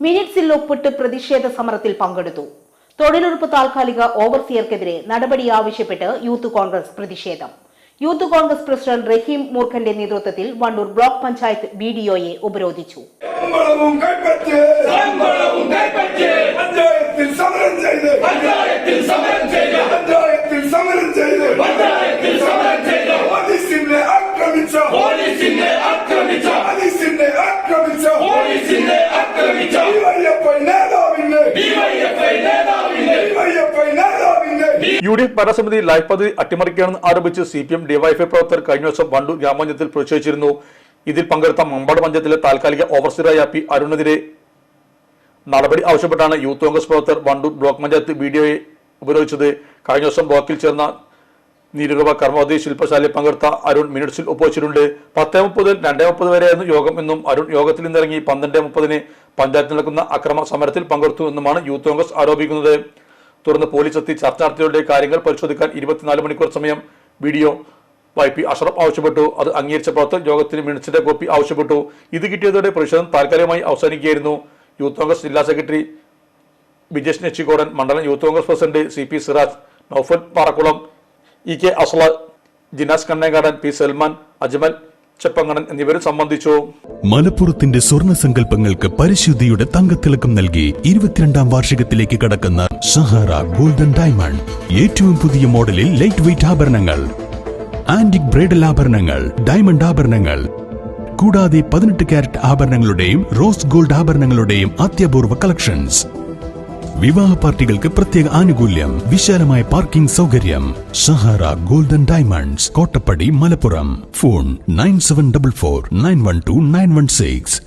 മിനിറ്റ്സിൽ ഒപ്പിട്ട് പ്രതിഷേധ സമരത്തിൽ പങ്കെടുത്തു. തൊഴിലുറപ്പ് താൽക്കാലിക ഓവർസിയർക്കെതിരെ നടപടി ആവശ്യപ്പെട്ട് യൂത്ത് കോൺഗ്രസ് പ്രതിഷേധം. യൂത്ത് കോൺഗ്രസ് പ്രസിഡന്റ് റഹീം മൂർഖന്റെ നേതൃത്വത്തിൽ വണ്ടൂർ ബ്ലോക്ക് പഞ്ചായത്ത് BDOയെ ഉപരോധിച്ചു. UDF ഭരണസമിതി ലൈഫ് പദ്ധതി അട്ടിമറിക്കുകയാണെന്ന് ആരോപിച്ച് CPM DYFI പ്രവർത്തകർ കഴിഞ്ഞ ദിവസം വണ്ടൂർ ഗ്രാമപഞ്ചായത്തിൽ പ്രതിഷേധിച്ചിരുന്നു. ഇതിൽ പങ്കെടുത്ത മമ്പാട് പഞ്ചായത്തിലെ താൽക്കാലിക ഓവർസിയറായ P അരുണിനെതിരെ നടപടി ആവശ്യപ്പെട്ടാണ് യൂത്ത് കോൺഗ്രസ് പ്രവർത്തകർ വണ്ടൂർ ബ്ലോക്ക് പഞ്ചായത്ത് BDOയെ ഉപരോധിച്ചത്. കഴിഞ്ഞ ദിവസം ബ്ലോക്കിൽ ചേർന്ന നീരുറവ കർമ്മവതി ശില്പശാലയിൽ പങ്കെടുത്ത അരുൺ മിനിറ്റ്സിൽ ഒപ്പുവച്ചിട്ടുണ്ട്. 10:30 മുതൽ 2:30 വരെയായിരുന്നു യോഗം എന്നും അരുൺ യോഗത്തിൽ നിന്നിറങ്ങി 12:30 പഞ്ചായത്തിൽ നടക്കുന്ന അക്രമ സമരത്തിൽ പങ്കെടുത്തു എന്നുമാണ് യൂത്ത് കോൺഗ്രസ് ആരോപിക്കുന്നത്. തുടർന്ന് പോലീസ് എത്തി ചർച്ച നടത്തിയവരുടെ കാര്യങ്ങൾ പരിശോധിക്കാൻ 24 മണിക്കൂർ സമയം BDO YP അഷ്റഫ് ആവശ്യപ്പെട്ടു. അത് അംഗീകരിച്ച പ്രവർത്തകർ യോഗത്തിന് മിനിറ്റ്സിന്റെ കോപ്പി ആവശ്യപ്പെട്ടു. ഇത് കിട്ടിയതോടെ പ്രതിഷേധം താൽക്കാലികമായി അവസാനിക്കുകയായിരുന്നു. യൂത്ത് കോൺഗ്രസ് ജില്ലാ സെക്രട്ടറി ബിജേഷ് നെച്ചിക്കോടൻ, മണ്ഡലം youth Congress president CP Siraj, Naufal Parakkulam, EK Asla, Jinas Kannekadan, P Salman, Ajmal Cheppanganan എന്നിവരും സംബന്ധിച്ചു. മലപ്പുറത്തിന്റെ സ്വർണ്ണ സങ്കല്പങ്ങൾക്ക് പരിശുദ്ധിയുടെ തങ്കത്തിളക്കം നൽകി 22ാം വാർഷികത്തിലേക്ക് കടക്കുന്ന സഹാറ ഗോൾഡൻ ഡയമണ്ട്. ഏറ്റവും പുതിയ മോഡലിൽ ലൈറ്റ് വെയ്റ്റ് ആഭരണങ്ങൾ, ആന്റിക് ബ്രൈഡൽ ആഭരണങ്ങൾ, ഡയമണ്ട് ആഭരണങ്ങൾ കൂടാതെ 18 കാരറ്റ് ആഭരണങ്ങളുടെയും റോസ് ഗോൾഡ് ആഭരണങ്ങളുടെയും അത്യപൂർവ കളക്ഷൻസ്. വിവാഹ പാർട്ടികൾക്ക് പ്രത്യേക ആനുകൂല്യം, വിശാലമായ പാർക്കിംഗ് സൗകര്യം. Sahara golden diamonds, Kottappadi, Malappuram. Phone 9744 912 916.